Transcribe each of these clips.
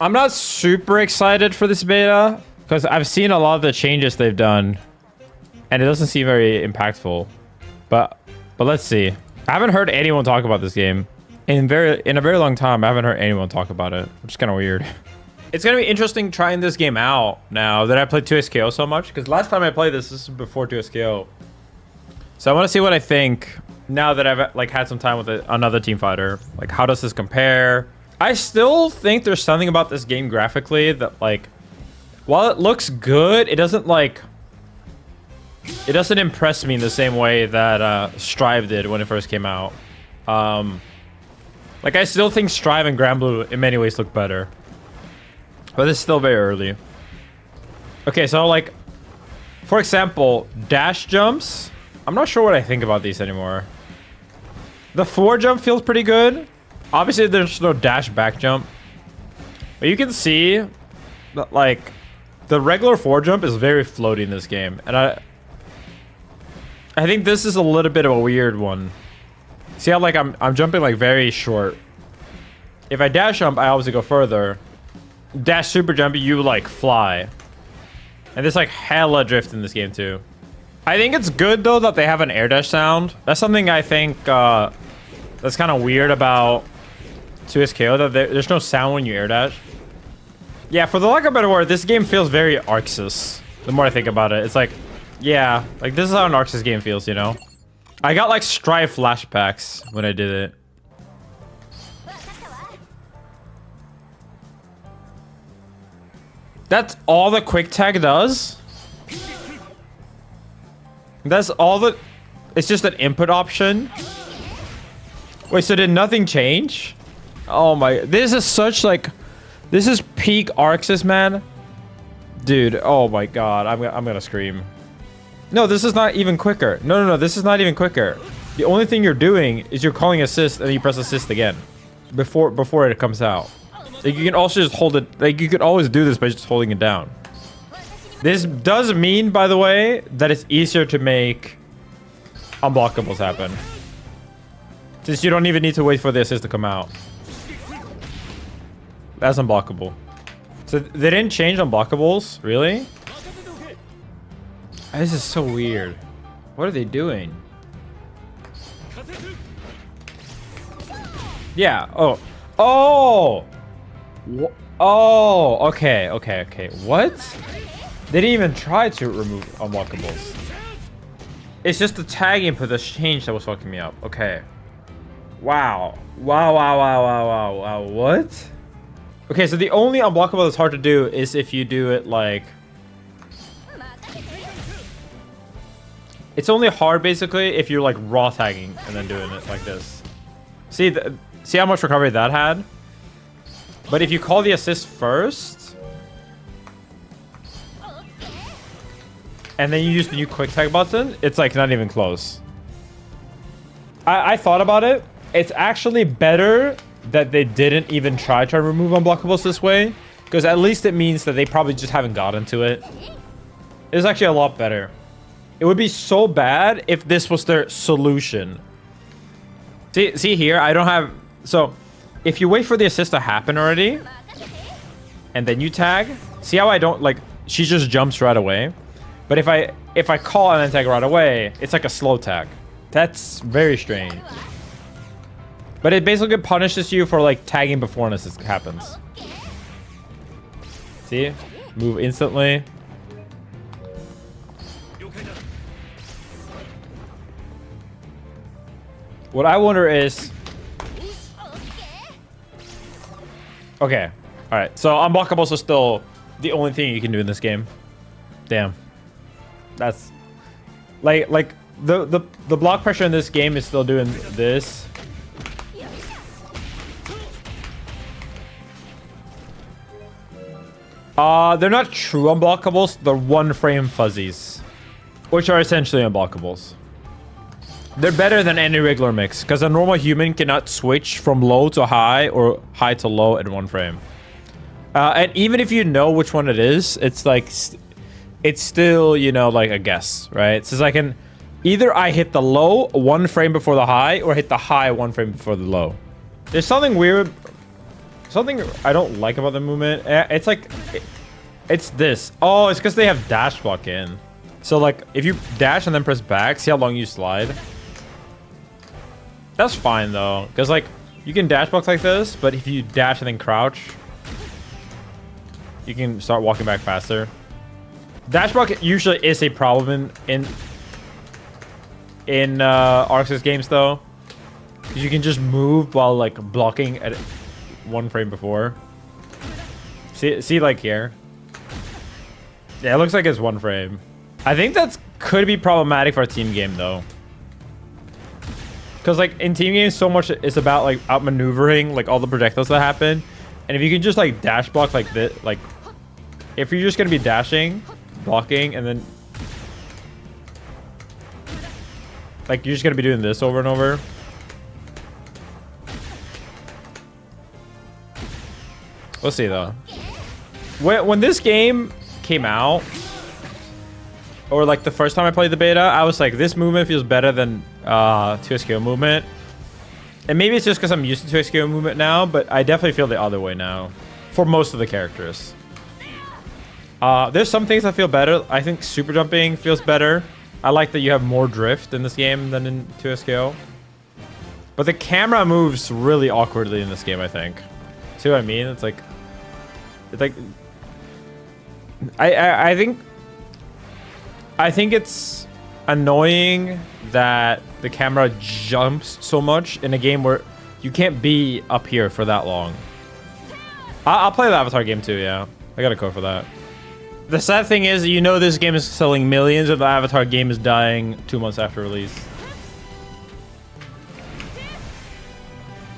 I'm not super excited for this beta because I've seen a lot of the changes they've done and it doesn't seem very impactful. But let's see. I haven't heard anyone talk about this game in a very long time. I haven't heard anyone talk about it, which is kind of weird. It's gonna be interesting trying this game out now that I played 2SKO so much, because last time I played this is before 2SKO. So I want to see what I think now that I've like had some time with another team fighter. Like, how does this compare? I still think there's something about this game graphically that, like, while it looks good, it doesn't impress me in the same way that Strive did when it first came out. Like, I still think Strive and Granblue in many ways look better. But it's still very early. Okay, so like, for example, dash jumps. I'm not sure what I think about these anymore. The forward jump feels pretty good. Obviously, there's no dash back jump. But you can see that, like, the regular forward jump is very floaty in this game. And I think this is a little bit of a weird one. See how, like, I'm jumping, like, very short. If I dash jump, I obviously go further. Dash super jump, you, like, fly. And there's, like, hella drift in this game, too. I think it's good, though, that they have an air dash sound. That's something I think that's kind of weird about 2SKO, that there's no sound when you air dash. Yeah, for the lack of a better word, this game feels very Arxis. The more I think about it, it's like, yeah, like, this is how an Arxis game feels, you know? I got, like, Strive flashbacks when I did it. That's all the quick tag does? That's all the... It's just an input option? Wait, so did nothing change? Oh my... This is such, like... This is peak Arxis, man. Dude, oh my god. I'm gonna scream. No, this is not even quicker. No, this is not even quicker. The only thing you're doing is you're calling assist and you press assist again. Before it comes out. Like, you can also just hold it... Like, you could always do this by just holding it down. This does mean, by the way, that it's easier to make unblockables happen. Since you don't even need to wait for the assist to come out. That's unblockable. So they didn't change unblockables? Really? This is so weird. What are they doing? Yeah. Oh. Oh! Oh, okay. What? They didn't even try to remove unblockables. It's just the tag input that's changed that was fucking me up. Okay. Wow. What? Okay, so the only unblockable that's hard to do is if you do it like... It's only hard basically if you're like raw tagging and then doing it like this. See how much recovery that had? But if you call the assist first, and then you use the new quick tag button, it's like not even close. I thought about it. It's actually better that they didn't even try to remove unblockables this way, because at least it means that they probably just haven't gotten to it. It's actually a lot better. It would be so bad if this was their solution. See here, I don't have... So, if you wait for the assist to happen already, and then you tag, see how I don't, like, she just jumps right away? But if I call and then tag right away, it's like a slow tag. That's very strange. But it basically punishes you for, like, tagging before an assist happens. See? Move instantly. What I wonder is... Okay. Alright. So, unblockables are still the only thing you can do in this game. Damn. That's... Like the block pressure in this game is still doing this. They're not true unblockables. They're one-frame fuzzies, which are essentially unblockables. They're better than any regular mix, because a normal human cannot switch from low to high or high to low in one frame. And even if you know which one it is, it's like, it's still, you know, like a guess, right? So I can either I hit the low one frame before the high, or hit the high one frame before the low. There's something weird. Something I don't like about the movement, it's like, it's this. Oh, it's because they have dash block in. So like, if you dash and then press back, see how long you slide? That's fine though, because like, you can dash block like this, but if you dash and then crouch, you can start walking back faster. Dash block usually is a problem in Arxis games though, because you can just move while like blocking at 1 frame before. See like here. Yeah, it looks like it's 1 frame. I think that's could be problematic for a team game though, because like in team games, so much is about like outmaneuvering like all the projectiles that happen, and if you can just like dash block like this, like if you're just gonna be dashing, blocking, and then like you're just gonna be doing this over and over. We'll see though. When this game came out, or like the first time I played the beta, I was like, this movement feels better than 2SKO movement. And maybe it's just because I'm used to 2SKO movement now, but I definitely feel the other way now for most of the characters. There's some things that feel better. I think super jumping feels better. I like that you have more drift in this game than in 2SKO. But the camera moves really awkwardly in this game, I think. See what I mean? It's like I think it's annoying that the camera jumps so much in a game where you can't be up here for that long. I'll play the Avatar game too, yeah. I got a code for that. The sad thing is, you know, this game is selling millions and the Avatar game is dying 2 months after release.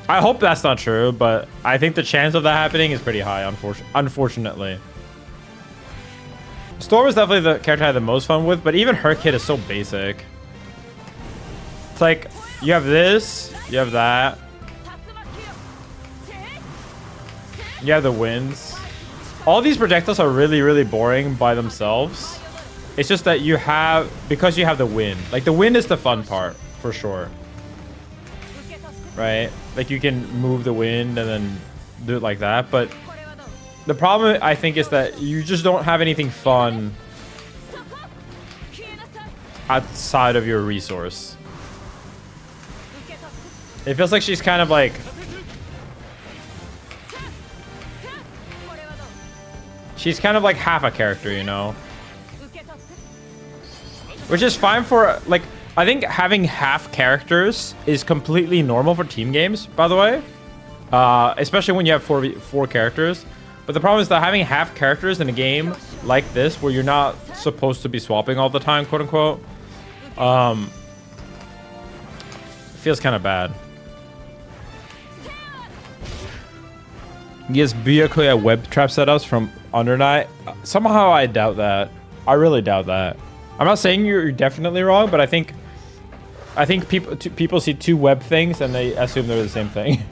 I hope that's not true, but I think the chance of that happening is pretty high, unfortunately. Storm is definitely the character I had the most fun with, but even her kit is so basic. It's like, you have this, you have that. You have the winds. All these projectiles are really, really boring by themselves. It's just that you have, because you have the wind. Like, the wind is the fun part, for sure. Right? Like, you can move the wind and then do it like that, but the problem, I think, is that you just don't have anything fun outside of your resource. It feels like she's kind of like... She's kind of like half a character, you know? Which is fine for, like... I think having half characters is completely normal for team games, by the way. Especially when you have four characters. But the problem is that having half characters in a game like this, where you're not supposed to be swapping all the time, quote unquote, feels kind of bad. Yes, Byakuya web trap setups from Under Night. Somehow I doubt that. I really doubt that. I'm not saying you're definitely wrong, but I think people see two web things and they assume they're the same thing.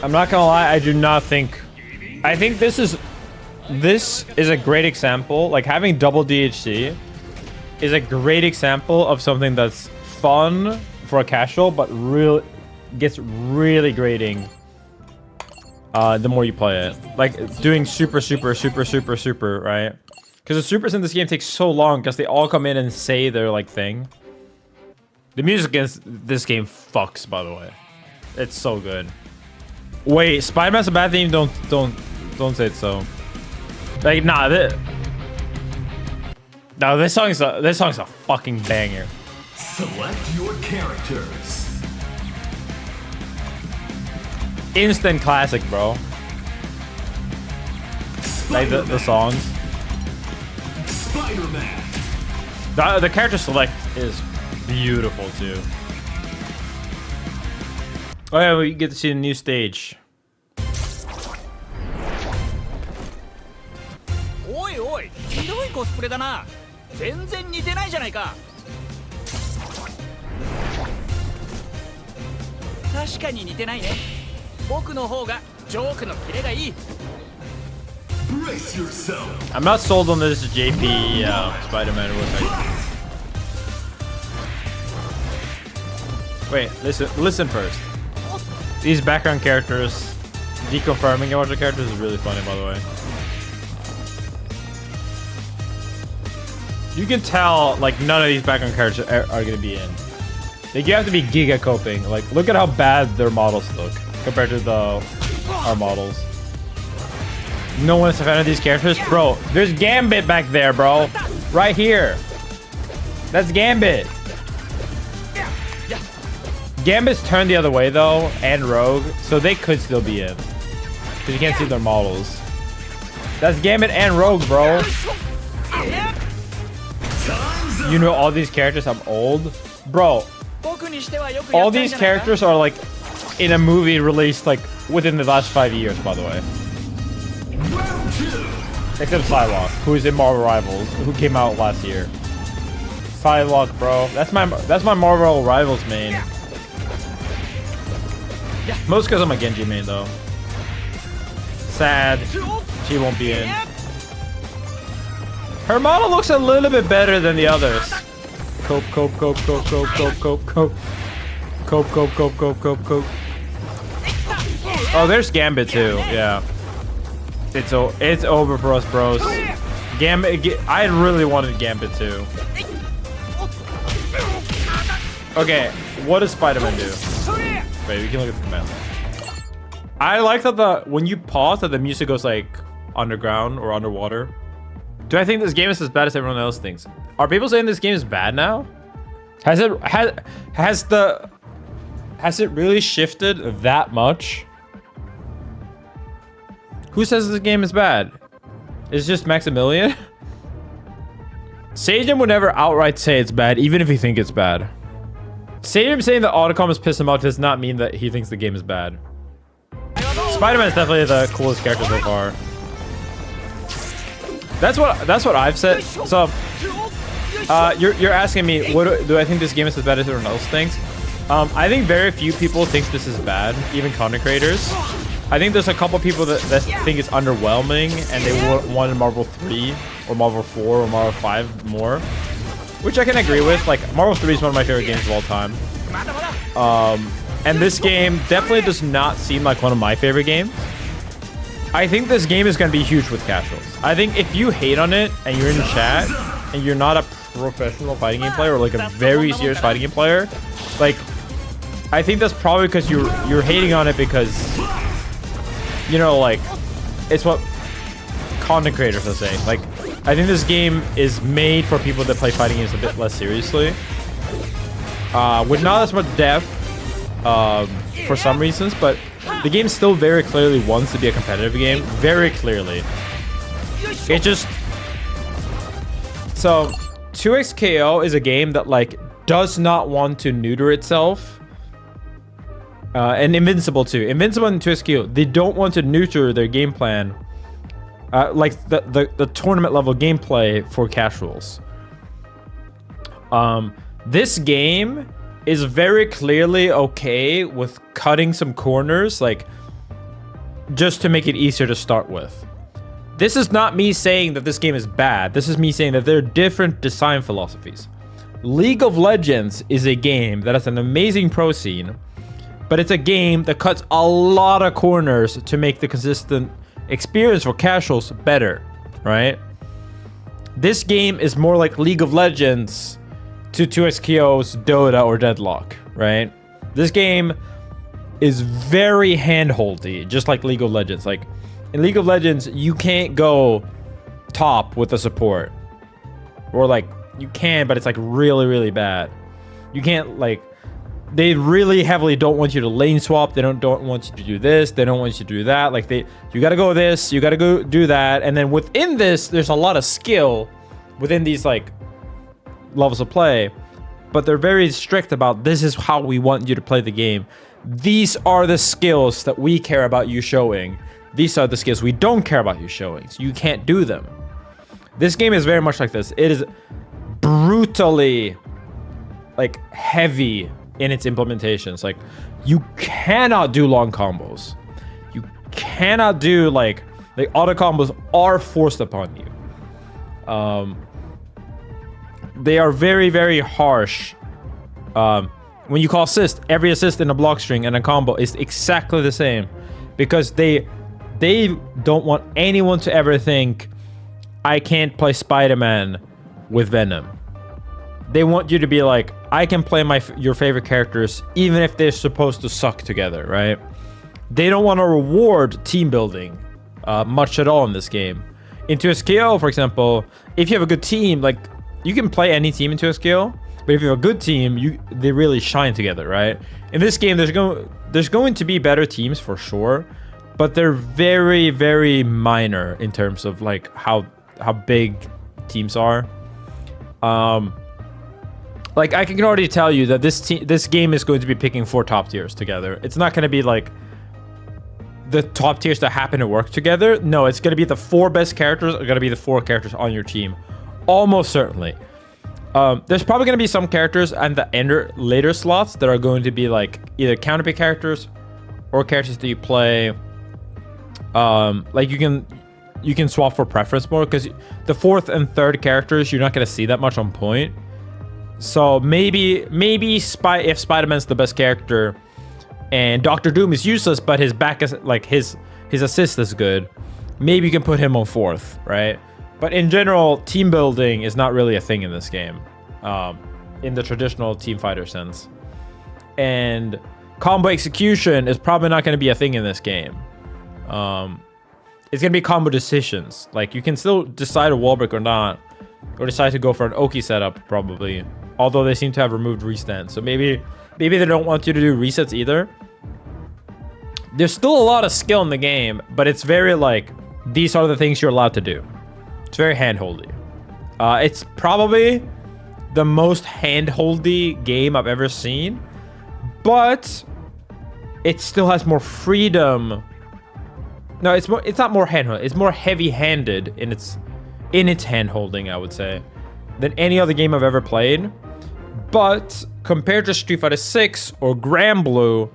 I'm not gonna lie, I do not think... I think this is a great example. Like, having double DHC is a great example of something that's fun for a casual, but gets really grating the more you play it. Like, doing super, right? Because the supers in this game take so long because they all come in and say their, like, thing. The music in this game fucks, by the way. It's so good. Wait, Spider-Man's a bad theme? Don't say it so. Like, nah, this song's a fucking banger. Select your characters. Instant classic, bro. Like the songs. Spider-Man. The character select is beautiful too. Oh yeah, we get to see a new stage. Oi, ひどいコスプレだな。全然似てないじゃないか。確かに似てないね。僕の方がジョークのキレがいい。Brace yourself. I'm not sold on this JP Spider-Man. Wait, listen first. These background characters, deconfirming a bunch of characters is really funny, by the way. You can tell, like, none of these background characters are going to be in. Like, you have to be giga coping. Like, look at how bad their models look compared to our models. No one's a fan of these characters, bro. There's Gambit back there, bro. Right here. That's Gambit. Gambit's turned the other way though, and Rogue, so they could still be in. Cause you can't see their models. That's Gambit and Rogue, bro. You know all these characters. I'm old, bro. All these characters are like in a movie released like within the last 5 years, by the way. Except Psylocke, who is in Marvel Rivals, who came out last year. Psylocke, bro. That's my Marvel Rivals main. Most because I'm a Genji main, though. Sad. She won't be in. Her model looks a little bit better than the others. Cope. Oh, there's Gambit too. Yeah. It's over for us, bros. Gambit. I really wanted Gambit too. Okay, what does Spider-Man do? Wait, we can look at the command. I like that when you pause, that the music goes like underground or underwater. Do I think this game is as bad as everyone else thinks? Are people saying this game is bad now? Has it really shifted that much? Who says this game is bad? It's just Maximilian? Sajum would never outright say it's bad, even if he thinks it's bad. Sajum saying that Autocom has pissed him off does not mean that he thinks the game is bad. Spider-Man is definitely the coolest character so far. That's what I've said. So, you're asking me, do I think this game is as bad as everyone else thinks? I think very few people think this is bad, even content creators. I think there's a couple people that think it's underwhelming and they wanted Marvel 3 or Marvel 4 or Marvel 5 more, which I can agree with. Like, Marvel 3 is one of my favorite games of all time. And this game definitely does not seem like one of my favorite games. I think this game is going to be huge with casuals. I think if you hate on it and you're in chat and you're not a professional fighting game player or like a very serious fighting game player, like, I think that's probably because you're hating on it because, you know, like, it's what content creators are saying. Like, I think this game is made for people that play fighting games a bit less seriously. With not as much depth, for some reasons, but the game still very clearly wants to be a competitive game. Very clearly. It just... So, 2XKO is a game that, like, does not want to neuter itself. And Invincible too. Invincible and 2XKO, they don't want to neuter their game plan. Like the tournament level gameplay for casuals. This game is very clearly okay with cutting some corners, like, just to make it easier to start with. This is not me saying that this game is bad. This is me saying that there are different design philosophies. League of Legends is a game that has an amazing pro scene, but it's a game that cuts a lot of corners to make the consistent experience for casuals better, right? This game is more like League of Legends to 2XKO's Dota or Deadlock, right? This game is very handholdy, just like League of Legends. Like, in League of Legends, you can't go top with the support. Or, like, you can, but it's, like, really, really bad. You can't, like... They really heavily don't want you to lane swap. They don't want you to do this. They don't want you to do that. Like, you gotta go this, you gotta go do that. And then within this, there's a lot of skill within these, like, levels of play. But they're very strict about, this is how we want you to play the game. These are the skills that we care about you showing. These are the skills we don't care about you showing. So you can't do them. This game is very much like this. It is brutally, like, heavy in its implementations. Like, you cannot do long combos. You cannot do, like, Like auto combos are forced upon you. They are very, very harsh. When you call assist, every assist in a block string and a combo is exactly the same, because they don't want anyone to ever think I can't play Spider-Man with Venom. They want you to be like, I can play your favorite characters even if they're supposed to suck together, right? They don't want to reward team building much at all in this game. In 2SKO, for example, if you have a good team, like you can play any team in 2SKO, but if you have a good team, they really shine together, right? In this game, there's going to be better teams for sure, but they're very, very minor in terms of like how big teams are. Like I can already tell you that this game is going to be picking 4 top tiers together. It's not going to be like the top tiers that happen to work together. No, it's going to be the 4 best characters are going to be the 4 characters on your team, almost certainly. There's probably going to be some characters and the later slots that are going to be like either counterpick characters or characters that you play. Like you can swap for preference more, because the 4th and 3rd characters you're not going to see that much on point. So maybe if Spider-Man's the best character and Doctor Doom is useless, but his back is like his assist is good, maybe you can put him on 4th, right? But in general, team building is not really a thing in this game, in the traditional team fighter sense. And combo execution is probably not going to be a thing in this game. It's going to be combo decisions. Like you can still decide a wall break or not, or decide to go for an Oki setup probably. Although they seem to have removed restand, so maybe they don't want you to do resets either. There's still a lot of skill in the game, but it's very like, these are the things you're allowed to do. It's very handholdy. It's probably the most handholdy game I've ever seen, but it still has more freedom. No, it's not more handhold. It's more heavy-handed in its handholding, I would say, than any other game I've ever played. But compared to Street Fighter 6 or Granblue,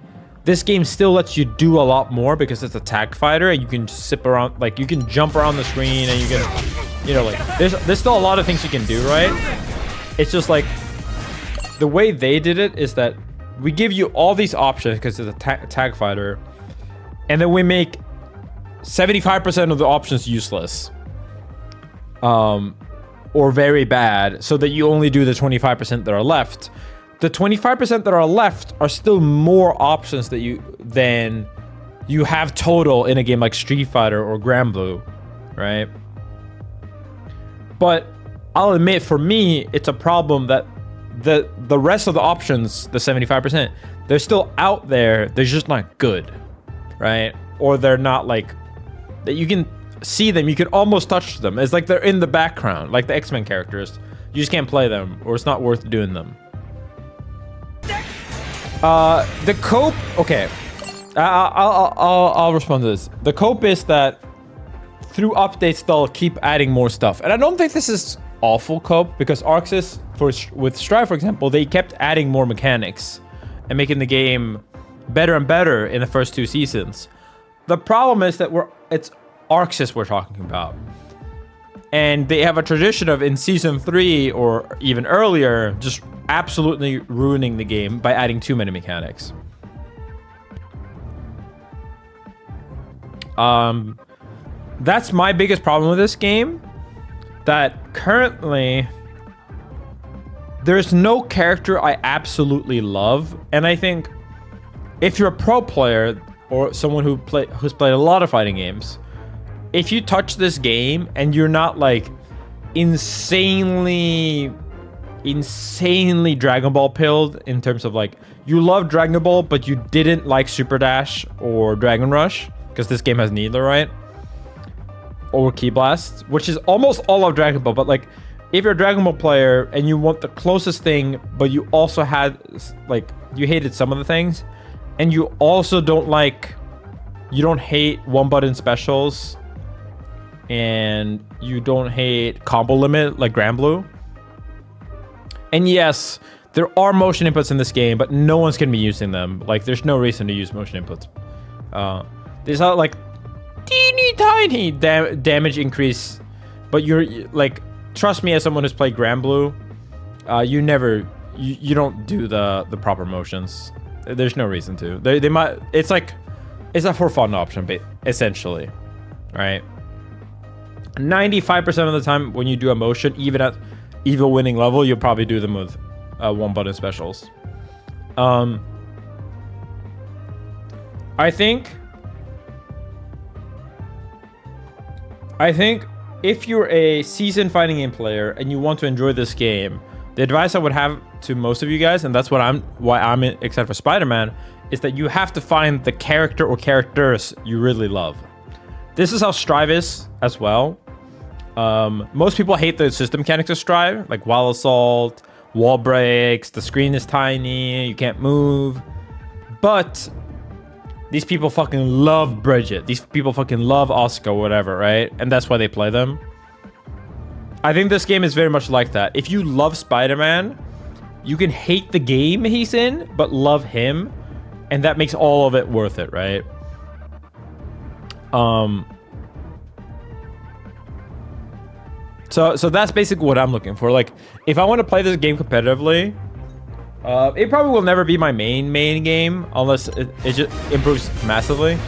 this game still lets you do a lot more because it's a tag fighter and you can zip around, like you can jump around the screen and you can, you know, like there's still a lot of things you can do, right? It's just like the way they did it is that we give you all these options because it's a tag fighter, and then we make 75% of the options useless. Or very bad, so that you only do the 25% that are left. The 25% that are left are still more options than you have total in a game like Street Fighter or Granblue, right? But I'll admit, for me, it's a problem that the rest of the options, the 75%, they're still out there. They're just not good, right? Or they're not like that you can see them, you can almost touch them. It's like they're in the background, like the X-Men characters. You just can't play them, or it's not worth doing them. The cope, okay. I'll respond to this. The cope is that through updates they'll keep adding more stuff, and I don't think this is awful cope, because Arxis with Strive, for example, they kept adding more mechanics and making the game better and better in the first 2 seasons. The problem is that it's Arxis we're talking about, and they have a tradition of, in season 3 or even earlier, just absolutely ruining the game by adding too many mechanics. That's my biggest problem with this game, that currently there's no character I absolutely love. And I think if you're a pro player or someone who's played a lot of fighting games, if you touch this game and you're not like insanely Dragon Ball pilled, in terms of like you love Dragon Ball but you didn't like Super Dash or Dragon Rush, because this game has neither, right? Or Ki Blast, which is almost all of Dragon Ball. But like, if you're a Dragon Ball player and you want the closest thing, but you also had like, you hated some of the things, and you also don't hate one button specials, and you don't hate combo limit like Granblue. And yes, there are motion inputs in this game, but no one's gonna be using them. Like, there's no reason to use motion inputs. There's not like, teeny tiny damage increase, but you're like, trust me, as someone who's played Granblue, you don't do the proper motions. There's no reason to. They might. It's a for fun option, but essentially, right? 95% of the time when you do a motion, even at evil winning level, you'll probably do them with one button specials. I think if you're a seasoned fighting game player and you want to enjoy this game, the advice I would have to most of you guys, and that's why I'm excited for Spider-Man, is that you have to find the character or characters you really love. This is how Strive is as well. Most people hate the system mechanics of Strive, like wall assault, wall breaks, the screen is tiny, you can't move. But these people fucking love Bridget. These people fucking love Oscar, whatever, right? And that's why they play them. I think this game is very much like that. If you love Spider-Man, you can hate the game he's in, but love him, and that makes all of it worth it, right? So that's basically what I'm looking for. Like, if I want to play this game competitively, it probably will never be my main game unless it just improves massively.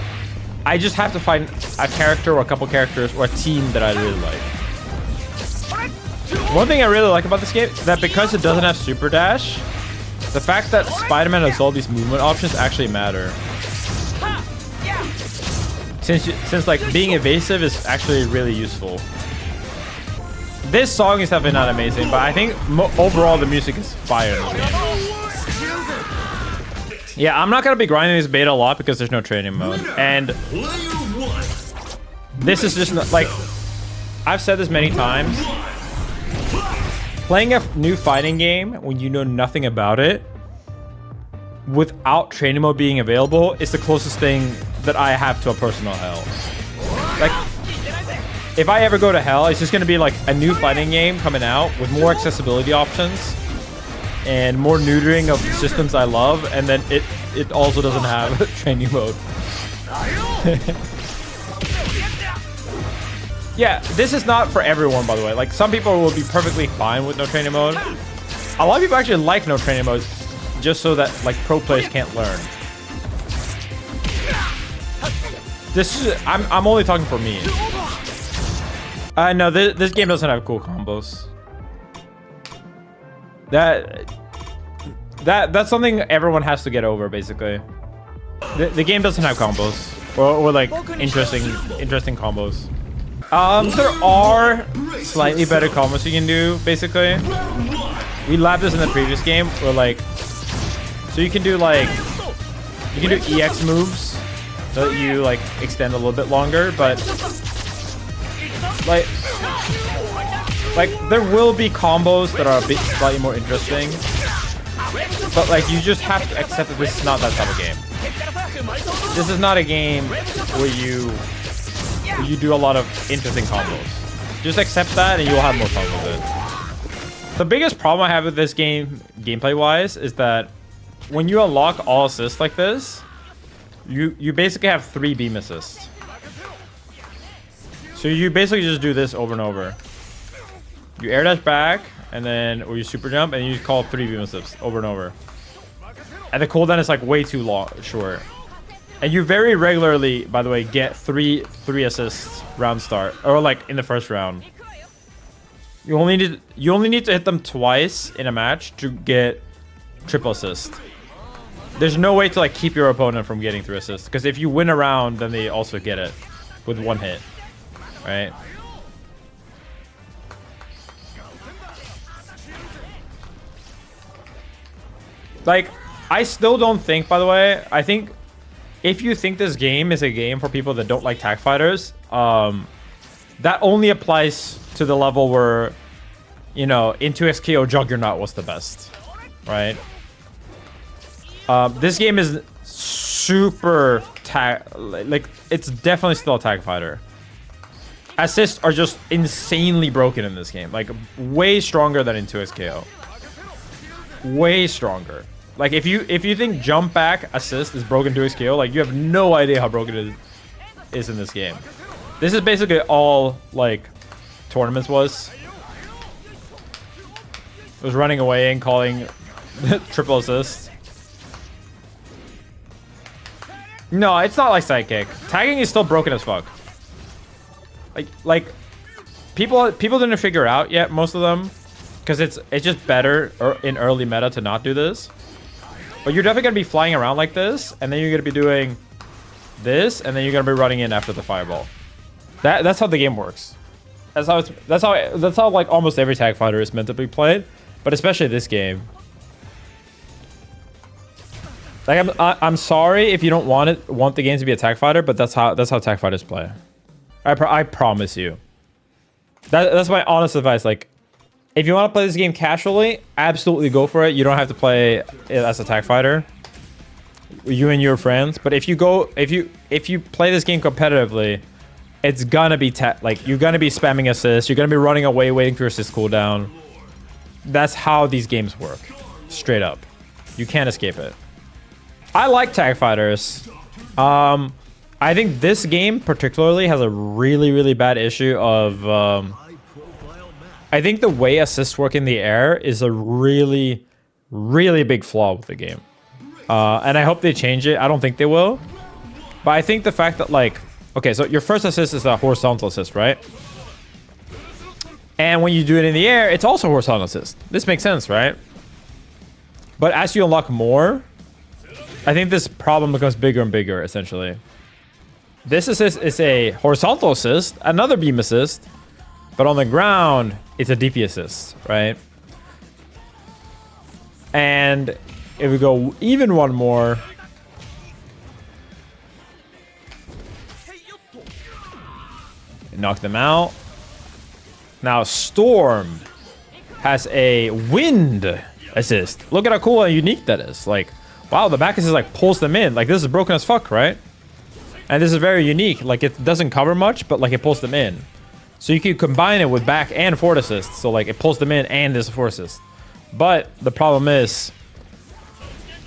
I just have to find a character or a couple characters or a team that I really like. One thing I really like about this game is that because it doesn't have Super Dash, the fact that Spider-Man has all these movement options actually matter. Since like being evasive is actually really useful. This song is definitely not amazing, but I think overall the music is fire in this game. Yeah, I'm not gonna be grinding this beta a lot because there's no training mode, and this is just not, like, I've said this many times. Playing a new fighting game when you know nothing about it without training mode being available is the closest thing that I have to a personal hell. Like, if I ever go to hell, it's just going to be like a new fighting game coming out with more accessibility options and more neutering of systems I love, and then it also doesn't have training mode. Yeah, this is not for everyone, by the way. Like, some people will be perfectly fine with no training mode. A lot of people actually like no training mode just so that, like, pro players can't learn. This is... I'm only talking for me. No, this game doesn't have cool combos. That's something everyone has to get over, basically. The game doesn't have combos. Or like, interesting combos. There are slightly better combos you can do, basically. We labbed this in the previous game, where like, so you can do like, you can do EX moves so that you like extend a little bit longer, but like there will be combos that are a bit slightly more interesting, but like you just have to accept that this is not that type of game. This is not a game where you do a lot of interesting combos. Just accept that and you'll have more fun with it. The biggest problem I have with this game, gameplay-wise, is that when you unlock all assists like this, you basically have 3 beam assists. So you basically just do this over and over. You air dash back, and then, or you super jump, and you call 3 beam assists over and over. And the cooldown is like way too short. And you very regularly, by the way, get three assists round start, or like in the first round. You only need to hit them twice in a match to get triple assist. There's no way to like keep your opponent from getting 3 assists, because if you win a round, then they also get it with 1 hit, right? Like, I still don't think, by the way, I think if you think this game is a game for people that don't like tag fighters, that only applies to the level where, you know, in 2XKO Juggernaut was the best, right? This game is super tag, like, it's definitely still a tag fighter. Assists are just insanely broken in this game, like way stronger than in 2XKO. Way stronger. Like, if you think jump back assist is broken 2XKO, like, you have no idea how broken it is in this game. This is basically all like tournaments was. It was running away and calling triple assist. No, it's not like sidekick. Tagging is still broken as fuck. Like people didn't figure it out yet, most of them, because it's just better in early meta to not do this. But you're definitely gonna be flying around like this, and then you're gonna be doing this, and then you're gonna be running in after the fireball. That's how the game works. That's how like almost every tag fighter is meant to be played, but especially this game. Like I'm sorry if you don't want the game to be a tag fighter, but that's how tag fighters play. I promise you. That's my honest advice. Like, if you want to play this game casually, absolutely go for it. You don't have to play it as a tag fighter. You and your friends. But if you play this game competitively, it's gonna be like you're gonna be spamming assists. You're gonna be running away, waiting for your assist cooldown. That's how these games work. Straight up, you can't escape it. I like tag fighters. I think this game particularly has a really bad issue of I think the way assists work in the air is a really big flaw with the game. And I hope they change it. I don't think they will. But I think the fact that, like, okay, so your first assist is a horizontal assist, right? And when you do it in the air, it's also horizontal assist. This makes sense, right? But as you unlock more, I think this problem becomes bigger and bigger, essentially. This assist is a horizontal assist, another beam assist, but on the ground, it's a DP assist, right? And if we go even one more, knock them out. Now Storm has a wind assist. Look at how cool and unique that is. Like, wow, the back assist like pulls them in. Like, this is broken as fuck, right? And this is very unique. Like, it doesn't cover much, but like it pulls them in. So you can combine it with back and forward assist. So like it pulls them in and there's a forward assist. But the problem is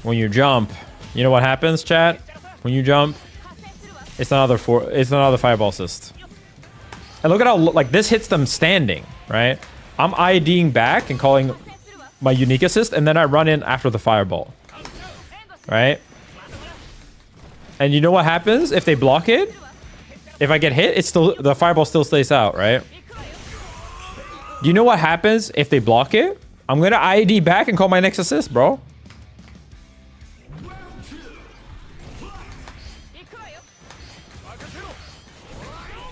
when you jump, you know what happens, chat? When you jump, it's another fireball assist. And look at how like this hits them standing, right? I'm IDing back and calling my unique assist, and then I run in after the fireball, right? And you know what happens if they block it? If I get hit, it's still the fireball still stays out, right? Do you know what happens if they block it? I'm gonna ID back and call my next assist, bro.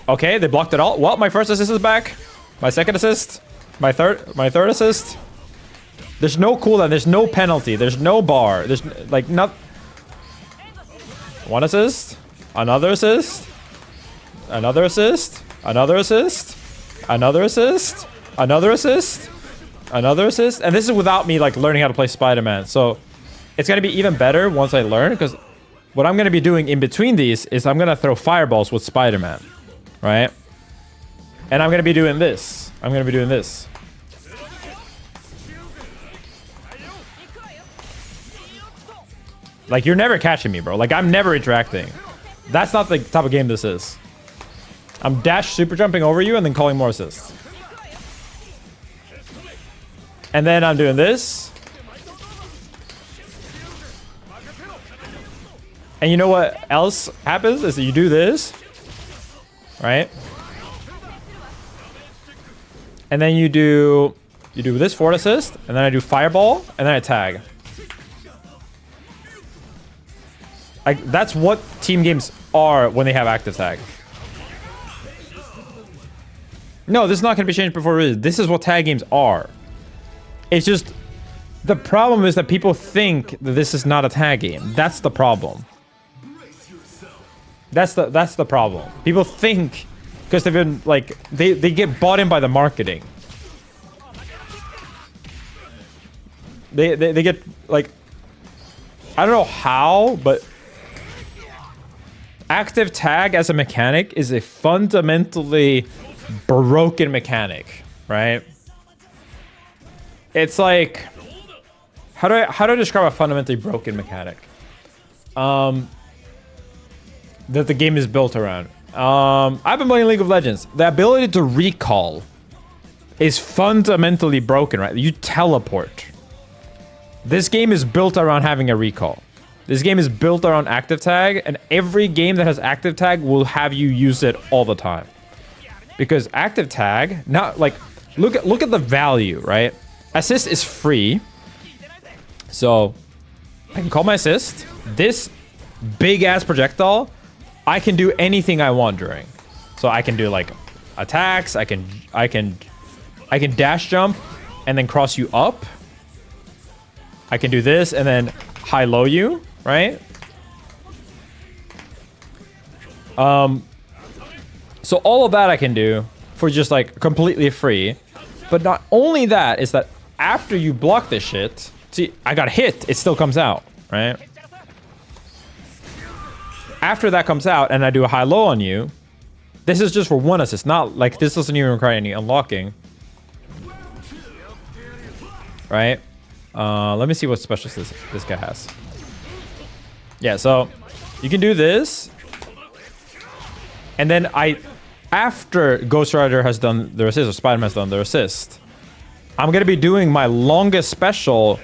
Okay, they blocked it all. Well, my first assist is back. My second assist. My third assist. There's no cooldown. There's no penalty. There's no bar. There's like not. One assist. Another assist. Another assist. Another assist. Another assist. Another assist. Another assist. And this is without me like learning how to play Spider-Man. So it's gonna be even better once I learn, because what I'm gonna be doing in between these is I'm gonna throw fireballs with Spider-Man. Right? And I'm gonna be doing this. I'm gonna be doing this. Like, you're never catching me, bro. Like, I'm never interacting. That's not the type of game this is. I'm dash super jumping over you and then calling more assists. And then I'm doing this. And you know what else happens is that you do this. Right? And then you do this forward assist, and then I do fireball, and then I tag. Like, that's what team games are when they have active tag. No, this is not going to be changed before it is. This is what tag games are. It's just, the problem is that people think that this is not a tag game. That's the problem. That's the problem. People think, because they've been like, they get bought in by the marketing. They get like, I don't know how, but active tag as a mechanic is a fundamentally broken mechanic, right? It's like, how do I describe a fundamentally broken mechanic? That the game is built around. I've been playing League of Legends. The ability to recall is fundamentally broken, right? You teleport. This game is built around having a recall. This game is built around active tag, and every game that has active tag will have you use it all the time. Because active tag, not like, look at the value, right? Assist is free. So I can call my assist. This big ass projectile, I can do anything I want during. So I can do like attacks, I can dash jump and then cross you up. I can do this and then high-low you, right? So all of that I can do for just like completely free. But not only that, is that after you block this shit, see, I got hit, it still comes out, right? After that comes out and I do a high-low on you, this is just for one assist, not like this doesn't even require any unlocking. Right? Let me see what specials this guy has. Yeah, so you can do this. And then after Ghost Rider has done their assist, or Spider-Man has done their assist, I'm going to be doing my longest special,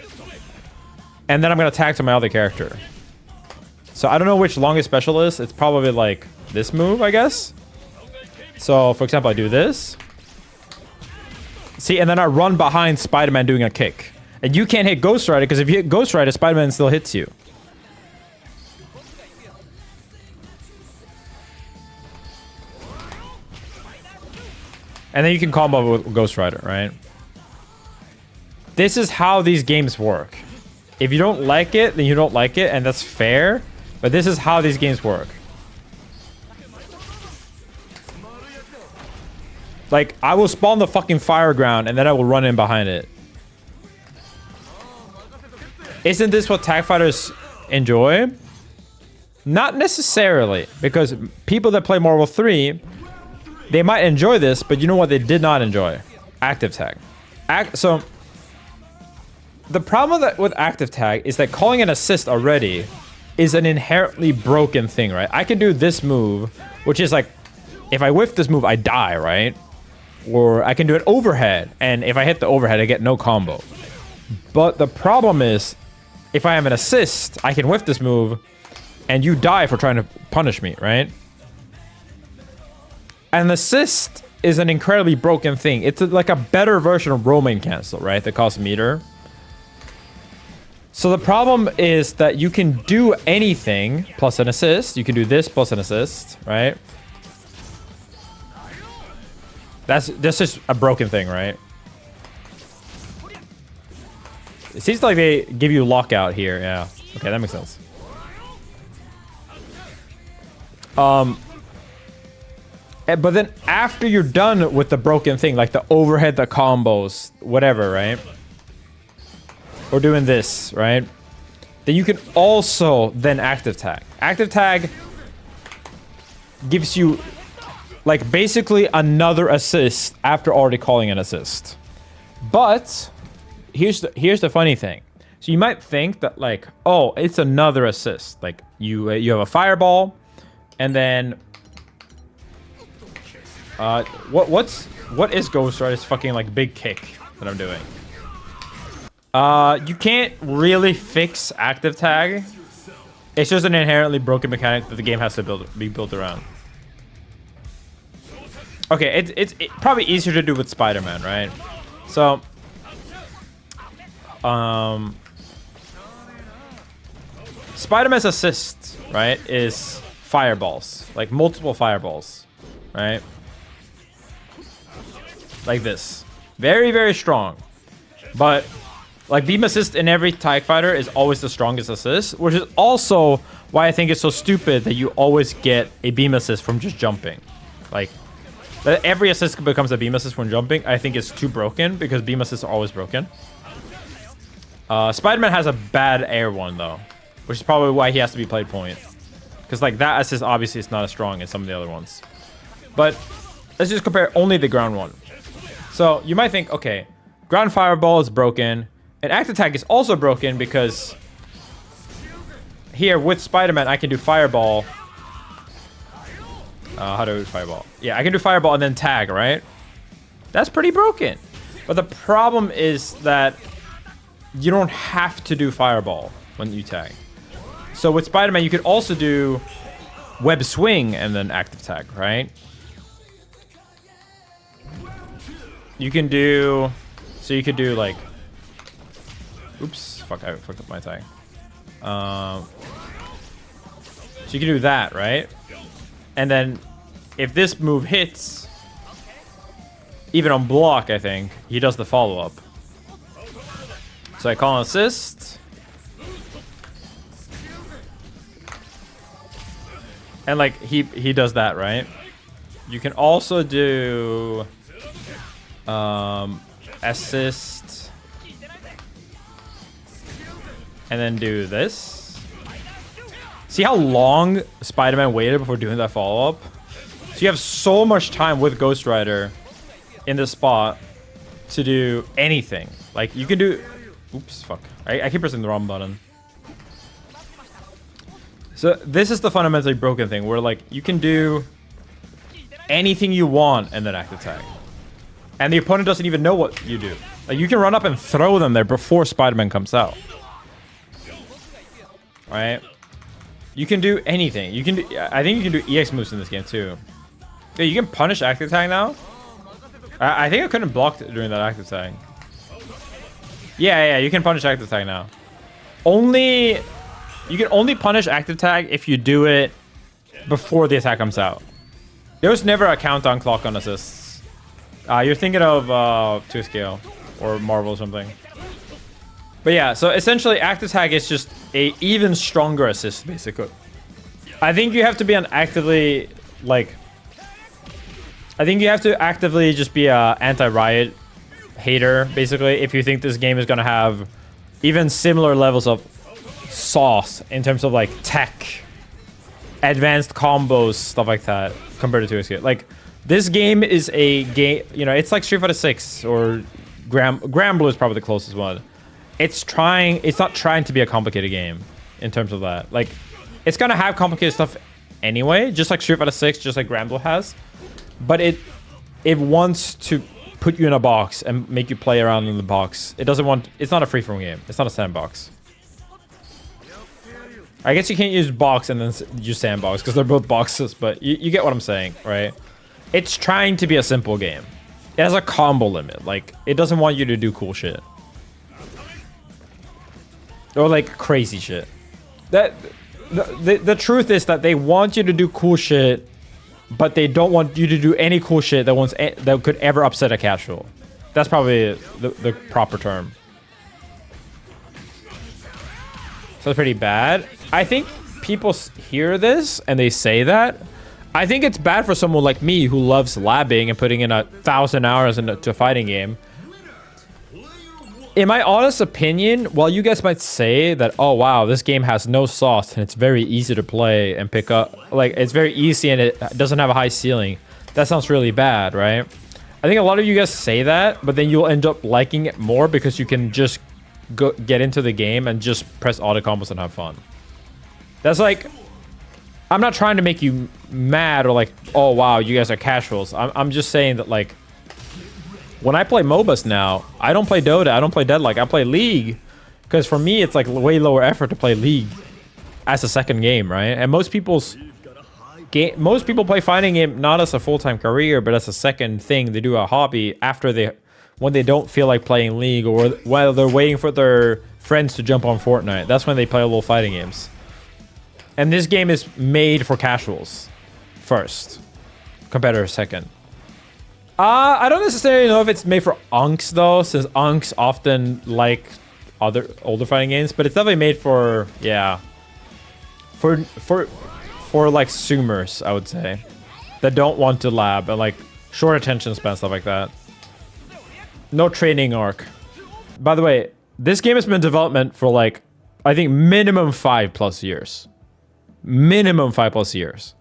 and then I'm going to tag to my other character. So I don't know which longest special is. It's probably like this move, I guess. So, for example, I do this. See, and then I run behind Spider-Man doing a kick. And you can't hit Ghost Rider, because if you hit Ghost Rider, Spider-Man still hits you. And then you can combo with Ghost Rider, right? This is how these games work. If you don't like it, then you don't like it, and that's fair. But this is how these games work. Like, I will spawn the fucking fire ground, and then I will run in behind it. Isn't this what tag fighters enjoy? Not necessarily, because people that play Marvel 3, they might enjoy this, but you know what they did not enjoy? Active tag. So, the problem with active tag is that calling an assist already is an inherently broken thing, right? I can do this move, which is like, if I whiff this move, I die, right? Or I can do an overhead, and if I hit the overhead, I get no combo. But the problem is, if I have an assist, I can whiff this move, and you die for trying to punish me, right? An assist is an incredibly broken thing. It's like a better version of roaming cancel, right? That costs meter. So the problem is that you can do anything plus an assist. You can do this plus an assist, right? That's just a broken thing, right? It seems like they give you lockout here. Yeah. Okay, that makes sense. But then after you're done with the broken thing, like the overhead, the combos, whatever, right? Or doing this, right? Then you can also then active tag. Active tag gives you like basically another assist after already calling an assist. But here's the funny thing. So you might think that like, oh, it's another assist. Like you have a fireball, and then what is Ghost Rider's fucking like big kick that I'm doing? You can't really fix active tag. It's just an inherently broken mechanic that the game has to be built around. Okay, it's probably easier to do with Spider-Man, right? So, Spider-Man's assist, right, is fireballs, like multiple fireballs, right? Like this, very, very strong. But like beam assist in every TIE fighter is always the strongest assist, which is also why I think it's so stupid that you always get a beam assist from just jumping. Like that every assist becomes a beam assist when jumping, I think is too broken because beam assists are always broken. Spider-Man has a bad air one though, which is probably why he has to be played point. Because like that assist obviously is not as strong as some of the other ones. But let's just compare only the ground one. So you might think, okay, ground fireball is broken, and active tag is also broken because here with Spider-Man I can do fireball How to do fireball? Yeah, I can do fireball and then tag, right? That's pretty broken. But the problem is that you don't have to do fireball when you tag. So with Spider-Man, you could also do web swing and then active tag, right? You can do... So you could do like... Oops, fuck, I fucked up my tag. So you can do that, right? And then if this move hits, even on block, I think, he does the follow-up. So I call an assist. And like he does that, right? You can also do assist and then do this. See how long Spider-Man waited before doing that follow-up? So you have so much time with Ghost Rider in this spot to do anything. Like you can do... Oops, fuck. I keep pressing the wrong button. So this is the fundamentally broken thing where like you can do anything you want and then active tag. And the opponent doesn't even know what you do. Like you can run up and throw them there before Spider-Man comes out. Alright? You can do anything. You can do, I think you can do EX moves in this game too. Yeah, you can punish active tag now. I think I couldn't block during that active tag. Yeah, you can punish active tag now. You can only punish active tag if you do it before the attack comes out. There was never a countdown clock on assists. You're thinking of 2 scale or Marvel or something. But yeah, so essentially active tag is just a even stronger assist, basically. I think you have to be an actively, like... I think you have to actively just be a anti-Riot hater, basically, if you think this game is going to have even similar levels of sauce in terms of, like, tech, advanced combos, stuff like that, compared to 2K. Like, this game is a game, you know, it's like Street Fighter 6 or Granblue is probably the closest one. It's not trying to be a complicated game in terms of that. Like, it's gonna have complicated stuff anyway, just like Street Fighter 6, just like Granblue has. But it wants to put you in a box and make you play around in the box. It's not a free-form game. It's not a sandbox. I guess you can't use box and then use sandbox because they're both boxes, but you get what I'm saying, right? It's trying to be a simple game. It has a combo limit. Like, it doesn't want you to do cool shit. Or like crazy shit. The truth is that they want you to do cool shit, but they don't want you to do any cool shit that could ever upset a casual. That's probably the proper term. So it's pretty bad. I think people hear this and they say that. I think it's bad for someone like me who loves labbing and putting in 1,000 hours into a fighting game. In my honest opinion, while you guys might say that, oh wow, this game has no sauce and it's very easy to play and pick up, like it's very easy and it doesn't have a high ceiling, that sounds really bad, right? I think a lot of you guys say that, but then you'll end up liking it more because you can just get into the game and just press auto combos and have fun. That's like, I'm not trying to make you mad or like, oh wow, you guys are casuals. I'm just saying that like, when I play MOBAs now, I don't play Dota, I don't play Deadlock, I play League. Because for me, it's like way lower effort to play League as a second game, right? And most people play fighting game not as a full-time career, but as a second thing. They do a hobby when they don't feel like playing League or while they're waiting for their friends to jump on Fortnite. That's when they play a little fighting games. And this game is made for casuals first, competitor second. I don't necessarily know if it's made for unks though, since unks often like other older fighting games, but it's definitely made for, yeah, for like zoomers, I would say, that don't want to lab and like short attention span, stuff like that. No training arc. By the way, this game has been in development for like, I think minimum 5+ years. Minimum 5+ years.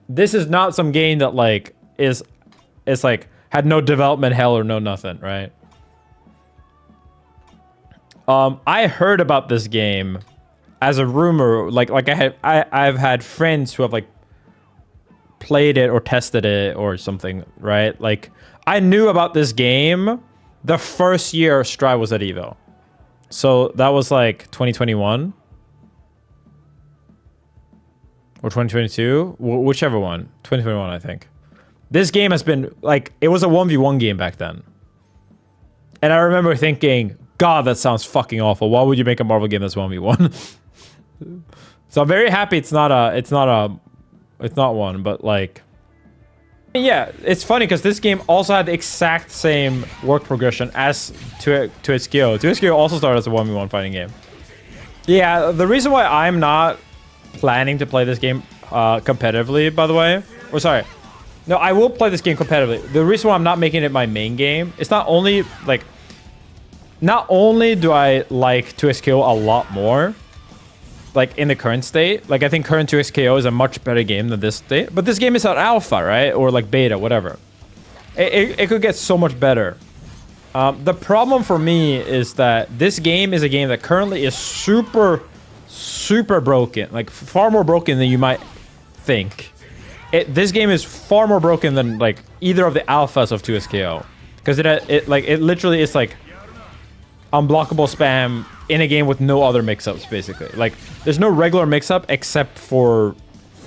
This is not some game that like it's like had no development hell or no nothing, right? I heard about this game as a rumor, like I've had friends who have like played it or tested it or something, right? Like, I knew about this game the first year Strive was at Evo. So that was like 2021 or 2022, whichever one. 2021, I think. This game has been like, it was a 1v1 game back then. And I remember thinking, God, that sounds fucking awful. Why would you make a Marvel game that's 1v1? So I'm very happy it's not one, but like, yeah, it's funny because this game also had the exact same work progression as 2SKO. 2SKO also started as a 1v1 fighting game. Yeah, the reason why I'm not planning to play this game competitively, by the way, or sorry, no, I will play this game competitively. The reason why I'm not making it my main game, it's not only like, not only do I like 2SKO a lot more, like in the current state, like I think current 2SKO is a much better game than this state, but this game is an alpha, right? Or like beta, whatever. It could get so much better. The problem for me is that this game is a game that currently is super broken, like far more broken than you might think. This game is far more broken than like either of the alphas of 2SKO, because it literally is like unblockable spam in a game with no other mix-ups, basically. Like, there's no regular mix-up except for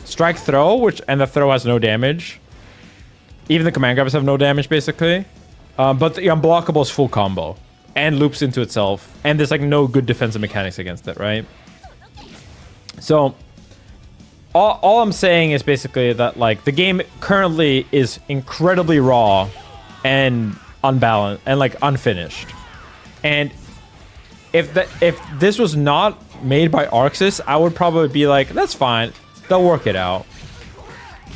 strike throw, and the throw has no damage. Even the command grabbers have no damage, basically. But the unblockable is full combo and loops into itself, and there's like no good defensive mechanics against it, right? So all I'm saying is basically that like the game currently is incredibly raw and unbalanced and like unfinished. And if this was not made by Arxis, I would probably be like, that's fine, they'll work it out.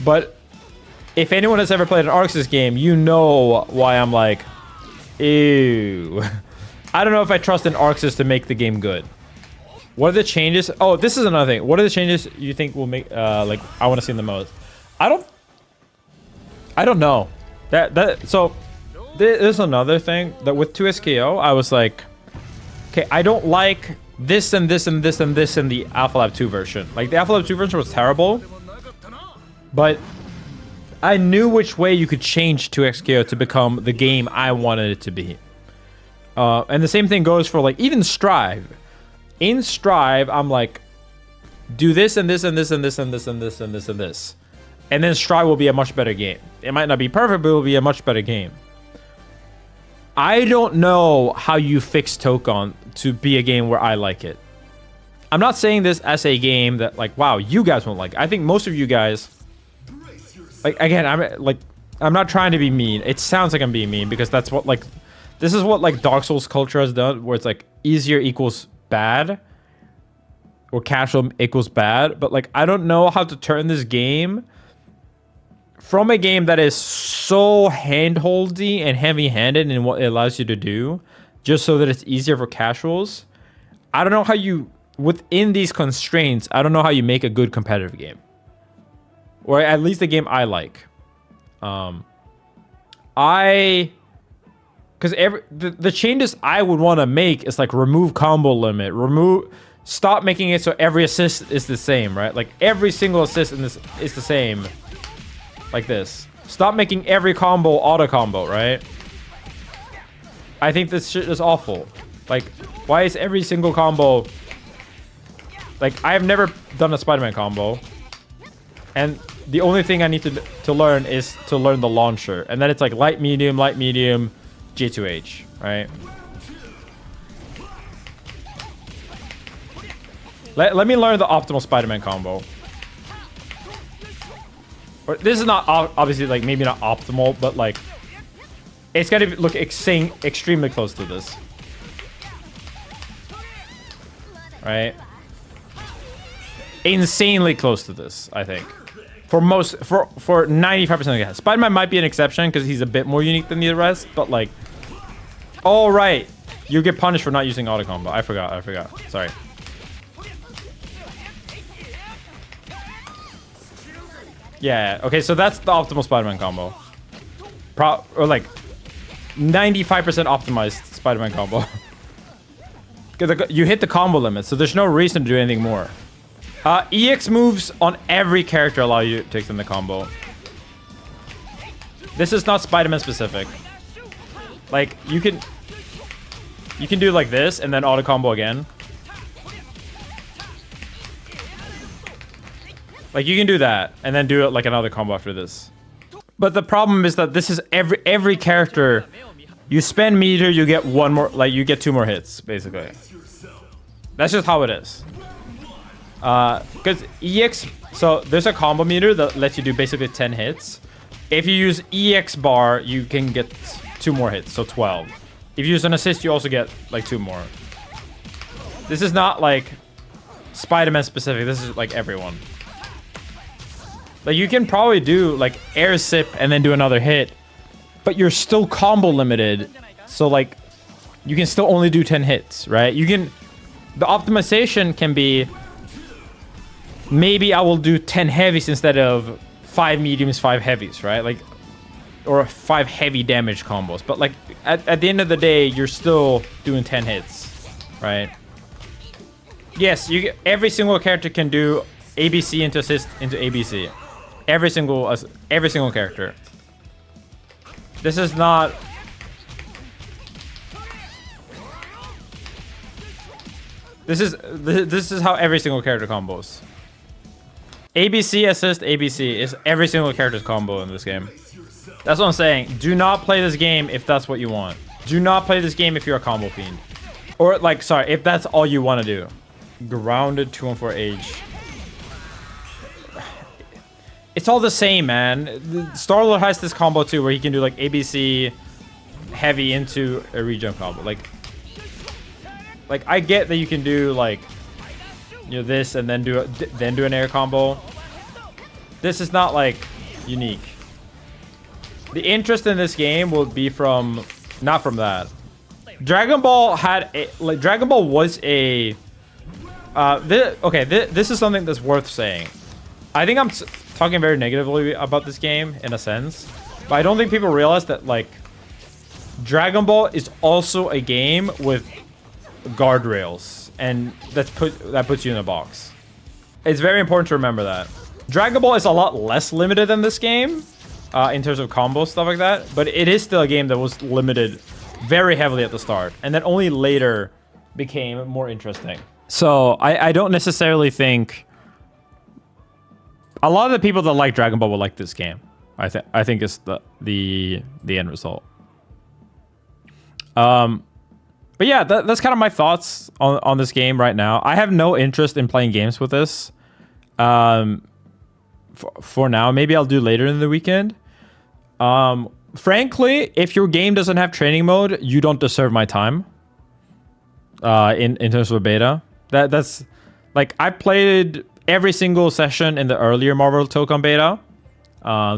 But if anyone has ever played an Arxis game, you know why I'm like, ew. I don't know if I trust an Arxis to make the game good. What are the changes? Oh, this is another thing. What are the changes you think will make like I want to see the most? I don't know. So there's another thing that with 2SKO, I was like, okay, I don't like this and this and this and this in the Alpha Lab 2 version. Like, the Alpha Lab 2 version was terrible, but I knew which way you could change 2XKO to become the game I wanted it to be. And the same thing goes for, like, even Strive. In Strive, I'm like, do this and this and this and this and this and this and this and this. And then Strive will be a much better game. It might not be perfect, but it will be a much better game. I don't know how you fix Tokon to be a game where I like it. I'm not saying this as a game that, like, wow, you guys won't like it. I think most of you guys, like, again, I'm not trying to be mean. It sounds like I'm being mean because that's what, like, this is what, like, Dark Souls culture has done, where it's like easier equals bad or casual equals bad. But, like, I don't know how to turn this game from a game that is so handholdy and heavy-handed in what it allows you to do, just so that it's easier for casuals. I don't know how you, within these constraints, I don't know how you make a good competitive game. Or at least a game I like. Because the changes I would want to make is like remove combo limit, stop making it so every assist is the same, right? Like every single assist in this is the same. Like this. Stop making every combo auto combo, right? I think this shit is awful. Like, why is every single combo... Like, I have never done a Spider-Man combo. And the only thing I need to learn is to learn the launcher. And then it's like light, medium, G2H, right? Let me learn the optimal Spider-Man combo. This is not obviously, like, maybe not optimal, but like it's got to look extremely close to this, right? Insanely close to this, I think. For 95% of the guys. Spider-Man might be an exception because he's a bit more unique than the rest, but like, all right, you get punished for not using auto combo. I forgot. Sorry. Yeah, okay, so that's the optimal Spider-Man combo. Or like 95% optimized Spider-Man combo. You hit the combo limit, so there's no reason to do anything more. EX moves on every character allow you to extend the combo. This is not Spider-Man specific. Like, you can do like this and then auto combo again. Like, you can do that and then do it like another combo after this. But the problem is that this is every character. You spend meter, you get one more, like you get 2 more hits, basically. That's just how it is. Because EX, so there's a combo meter that lets you do basically 10 hits. If you use EX bar, you can get 2 more hits, so 12. If you use an assist, you also get like 2 more. This is not like Spider-Man specific, this is like everyone. Like, you can probably do like air sip and then do another hit, but you're still combo limited. So like, you can still only do 10 hits, right? You can, the optimization can be, maybe I will do 10 heavies instead of 5 mediums, 5 heavies, right? Like, or 5 heavy damage combos. But like, at the end of the day, you're still doing 10 hits, right? Yes, every single character can do ABC into assist into ABC. Every single character. This is not. This is how every single character combos. ABC assist ABC is every single character's combo in this game. That's what I'm saying. Do not play this game if that's what you want. Do not play this game if you're a combo fiend. Or like, sorry, if that's all you want to do. Grounded 214 age. It's all the same, man. Star-Lord has this combo too, where he can do like ABC heavy into a regen combo. Like I get that you can do like, you know, this and then do an air combo. This is not like unique. The interest in this game will be not from that. Dragon Ball Dragon Ball was a. This is something that's worth saying. I think I'm talking very negatively about this game in a sense, but I don't think people realize that like Dragon Ball is also a game with guardrails, and that puts you in a box. It's very important to remember that Dragon Ball is a lot less limited than this game in terms of combo stuff like that, but it is still a game that was limited very heavily at the start, and then only later became more interesting. So I don't necessarily think a lot of the people that like Dragon Ball will like this game. I think it's the end result. But yeah, that's kind of my thoughts on this game right now. I have no interest in playing games with this. For now, maybe I'll do later in the weekend. Frankly, if your game doesn't have training mode, you don't deserve my time. In terms of a beta, that's like I played every single session in the earlier Marvel Tokon beta.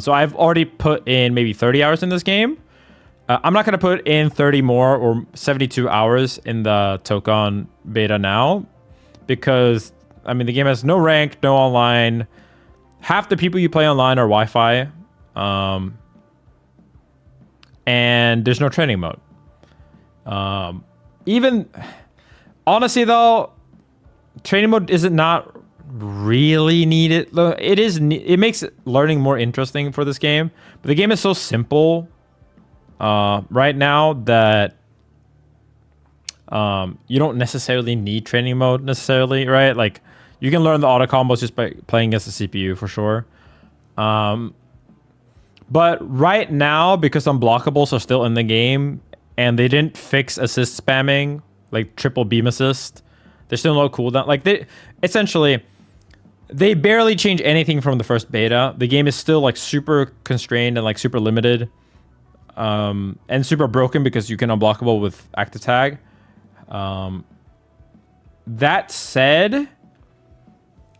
So I've already put in maybe 30 hours in this game. I'm not going to put in 30 more or 72 hours in the Tokon beta now, because, I mean, the game has no rank, no online. Half the people you play online are Wi-Fi. And there's no training mode. Even, honestly though, training mode is not really needed. It makes learning more interesting for this game, but the game is so simple right now that you don't necessarily need training mode necessarily, right? Like, you can learn the auto combos just by playing against the CPU for sure. But right now, because unblockables are still in the game and they didn't fix assist spamming, like triple beam assist, there's still no cooldown. Like, they barely change anything from the first beta. The game is still like super constrained and like super limited, and super broken because you can unblockable with active tag. That said,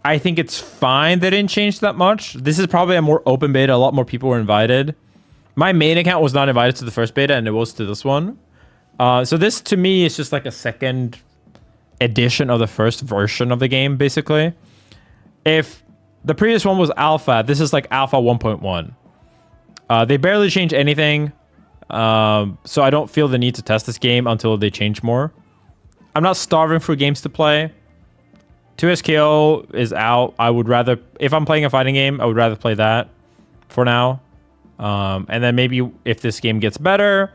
I think it's fine they didn't change that much. This is probably a more open beta. A lot more people were invited. My main account was not invited to the first beta, and it was to this one. So this, to me, is just like a second edition of the first version of the game, basically. If the previous one was alpha, this is like alpha 1.1. They barely change anything, so I don't feel the need to test this game until they change more. I'm not starving for games to play. 2SKO is out. I would rather, if I'm playing a fighting game, I would rather play that for now. And then maybe if this game gets better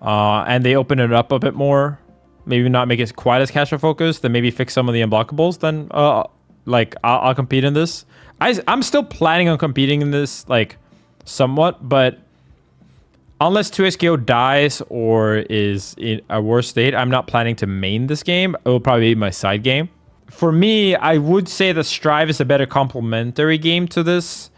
and they open it up a bit more, maybe not make it quite as casual focused, then maybe fix some of the unblockables, then like I'll compete in this. I'm still planning on competing in this, like, somewhat, but unless 2SKO dies or is in a worse state, I'm not planning to main this game. It will probably be my side game. For me, I would say that Strive is a better complementary game to this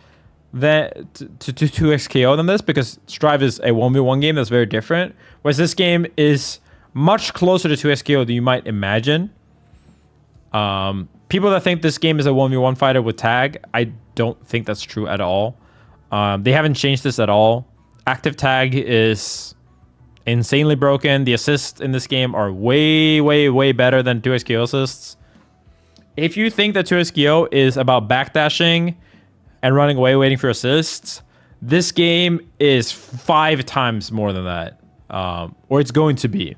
than to 2XKO than this, because Strive is a 1v1 game that's very different, whereas this game is much closer to 2SKO than you might imagine. People that think this game is a 1v1 fighter with tag, I don't think that's true at all. They haven't changed this at all. Active tag is insanely broken. The assists in this game are way, way, way better than 2SKO assists. If you think that 2SKO is about backdashing and running away waiting for assists, this game is 5 times more than that. Or it's going to be.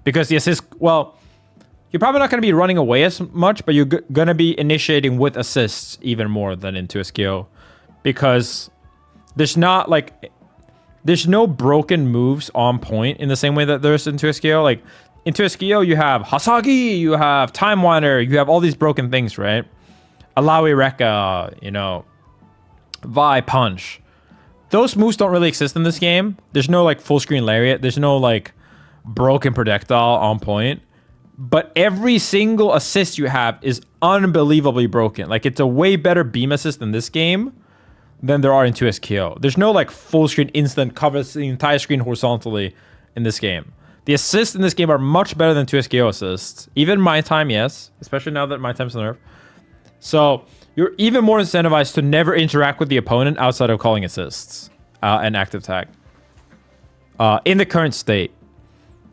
Because the assist, well, you're probably not going to be running away as much, but you're going to be initiating with assists even more than in 2SKO. Because there's not, like, there's no broken moves on point in the same way that there's in 2SKO. Like, in 2SKO, you have Hasagi, you have Time Wander, you have all these broken things, right? Alawi Rekka, you know, Vi Punch. Those moves don't really exist in this game. There's no, like, full screen lariat. There's no, like, broken projectile on point. But every single assist you have is unbelievably broken. Like, it's a way better beam assist in this game than there are in 2SKO. There's no, like, full screen instant covers the entire screen horizontally in this game. The assists in this game are much better than 2SKO assists. Even my time, yes. Especially now that my time's nerfed. So you're even more incentivized to never interact with the opponent outside of calling assists and active tag in the current state.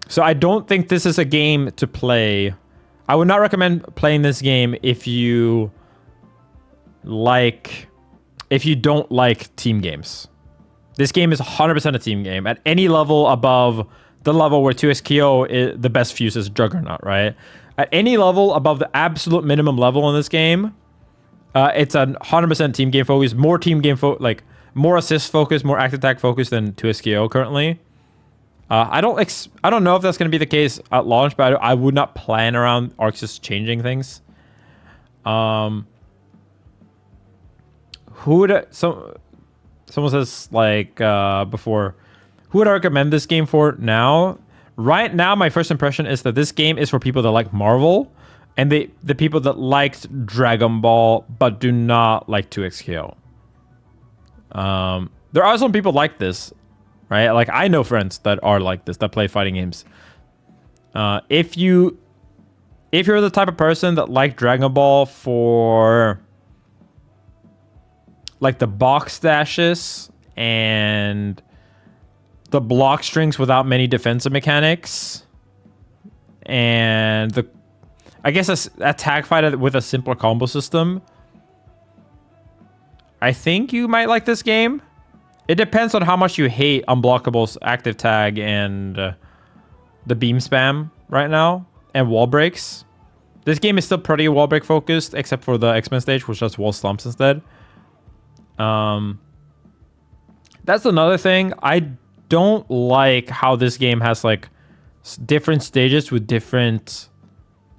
So I don't think this is a game to play. I would not recommend playing this game if you don't like team games. This game is 100% a team game. At any level above the level where 2SKO is the best fuse is Juggernaut, right? At any level above the absolute minimum level in this game, it's a 100% team game focus, more team game more assist focus, more active attack focus than 2SKO currently. I don't know if that's going to be the case at launch, but I would not plan around Arxis changing things. Someone says, like, before, who would I recommend this game for now? Right now, my first impression is that this game is for people that like Marvel and the people that liked Dragon Ball but do not like 2XKO. There are some people like this, right? Like, I know friends that are like this, that play fighting games. If you're the type of person that like Dragon Ball for, like, the box dashes and the block strings without many defensive mechanics, and I guess a tag fight with a simpler combo system, I think you might like this game. It depends on how much you hate Unblockables, active tag, and the beam spam right now, and wall breaks. This game is still pretty wall break focused, except for the X-Men stage, which does wall slumps instead. That's another thing. I don't like how this game has, like, different stages with different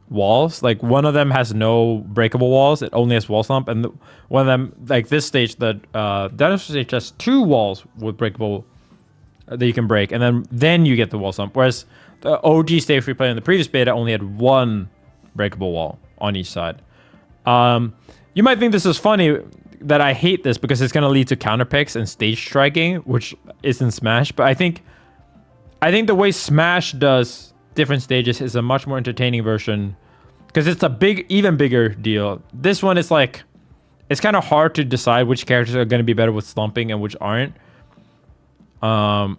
walls. Like, one of them has no breakable walls. It only has wall slump. And one of them, like this stage, the dinosaur stage has 2 walls with breakable that you can break. And then you get the wall slump. Whereas the OG stage we played in the previous beta only had 1 breakable wall on each side. You might think this is funny that I hate this because it's going to lead to counter picks and stage striking, which isn't Smash. But I think the way Smash does different stages is a much more entertaining version because it's a even bigger deal. This one is like, it's kind of hard to decide which characters are going to be better with slumping and which aren't. And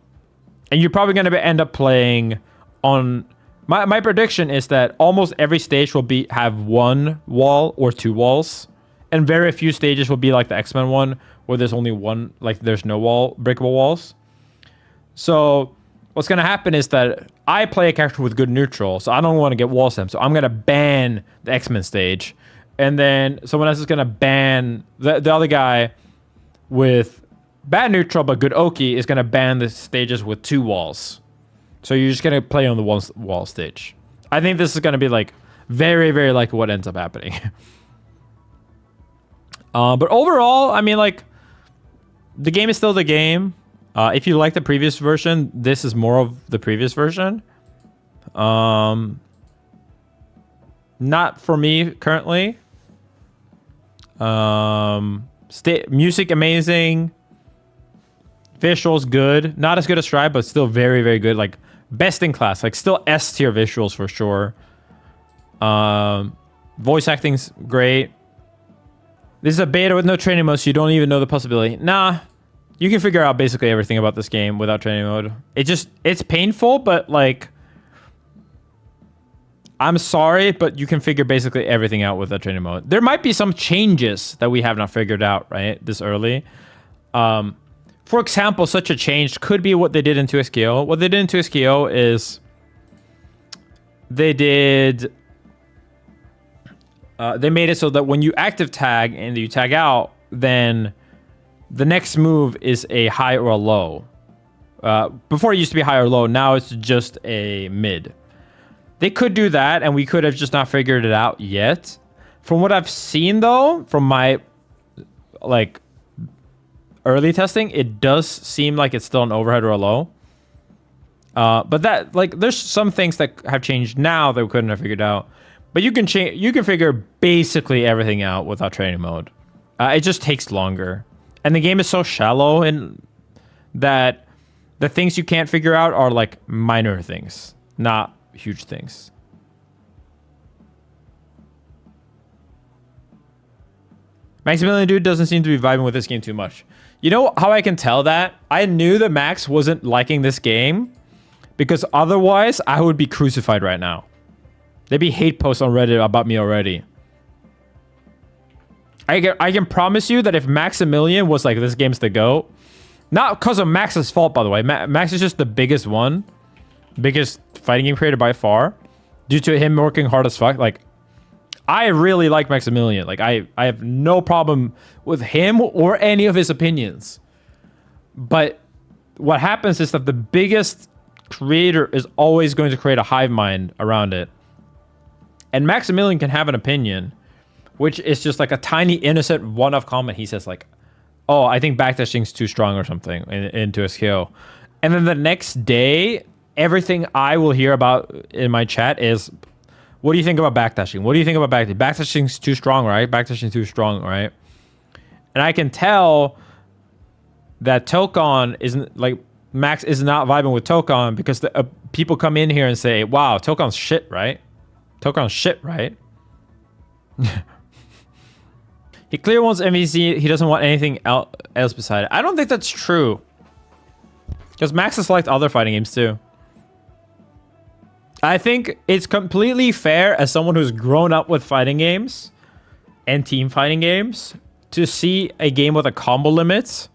you're probably going to end up playing on... My prediction is that almost every stage will have 1 wall or 2 walls. And very few stages will be like the X-Men one, where there's only 1, like, there's no breakable walls. So what's going to happen is that I play a character with good neutral, so I don't want to get wall slam. So I'm going to ban the X-Men stage. And then someone else is going to ban the other guy with bad neutral but good Oki is gonna ban the stages with 2 walls. So you're just gonna play on the wall stage. I think this is gonna be like very, very like what ends up happening. But overall, I mean, like, the game is still the game. If you like the previous version, this is more of the previous version. Not for me currently. Music amazing. Visuals good. Not as good as Strive, but still very, very good. Like, best in class. Like, still S tier visuals for sure. Voice acting's great. This is a beta with no training mode, so you don't even know the possibility. Nah, you can figure out basically everything about this game without training mode. It's painful, but like, I'm sorry, but you can figure basically everything out with that training mode. There might be some changes that we have not figured out, right, this early. For example, such a change could be what they did in 2SKO. What they did in 2SKO is they made it so that when you active tag and you tag out, then the next move is a high or a low. Before it used to be high or low, now it's just a mid. They could do that, and we could have just not figured it out yet. From what I've seen, though, from my like early testing, it does seem like it's still an overhead or a low. But that, like, there's some things that have changed now that we couldn't have figured out. But you can figure basically everything out without training mode. It just takes longer, and the game is so shallow in that the things you can't figure out are like minor things, not huge things. Maximilian dude doesn't seem to be vibing with this game too much. You know how I can tell that? I knew that Max wasn't liking this game because otherwise I would be crucified right now. There'd be hate posts on Reddit about me already. I can promise you that if Maximilian was like, this game's the GOAT, not because of Max's fault, by the way. Max is just the biggest one. Biggest fighting game creator by far. Due to him working hard as fuck. Like, I really like Maximilian. Like, I have no problem with him or any of his opinions. But what happens is that the biggest creator is always going to create a hive mind around it. And Maximilian can have an opinion, which is just like a tiny innocent one-off comment. He says like, oh, I think backdashing's too strong or something into a skill. And then the next day, everything I will hear about in my chat is, what do you think about backdashing? What do you think about backdashing? Backdashing's too strong, right? Backdashing's too strong, right? And I can tell that Tokon isn't, like, Max is not vibing with Tokon because the, people come in here and say, wow, Tokon's shit, right? Tokon's shit, right? He clearly wants MVC. He doesn't want anything else beside it. I don't think that's true. Because Max has liked other fighting games too. I think it's completely fair as someone who's grown up with fighting games and team fighting games to see a game with a combo limit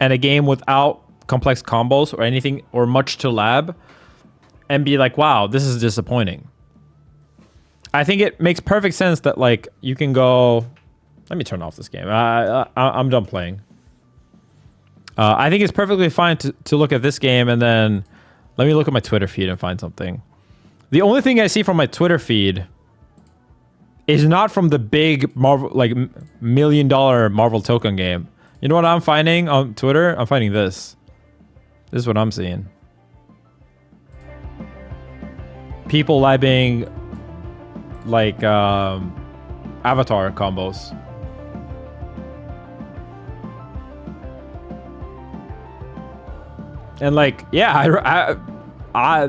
and a game without complex combos or anything or much to lab and be like, wow, this is disappointing. I think it makes perfect sense that, like, you can go... Let me turn off this game. I'm done playing. I think it's perfectly fine to look at this game and then let me look at my Twitter feed and find something. The only thing I see from my Twitter feed is not from the big Marvel, like, $1 million Marvel Tokon game. You know what I'm finding on Twitter? I'm finding this. This is what I'm seeing. People libbing like avatar combos. And like, yeah,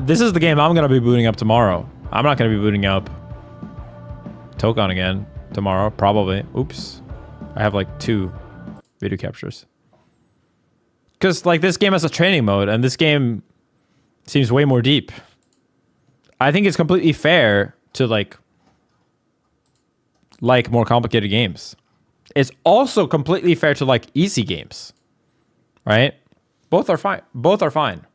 this is the game I'm gonna be booting up tomorrow. I'm not gonna be booting up Tokon again tomorrow, probably. Oops, I have like 2 video captures. Because like this game has a training mode, and this game seems way more deep. I think it's completely fair to like more complicated games. It's also completely fair to like easy games, right? Both are fine. Both are fine.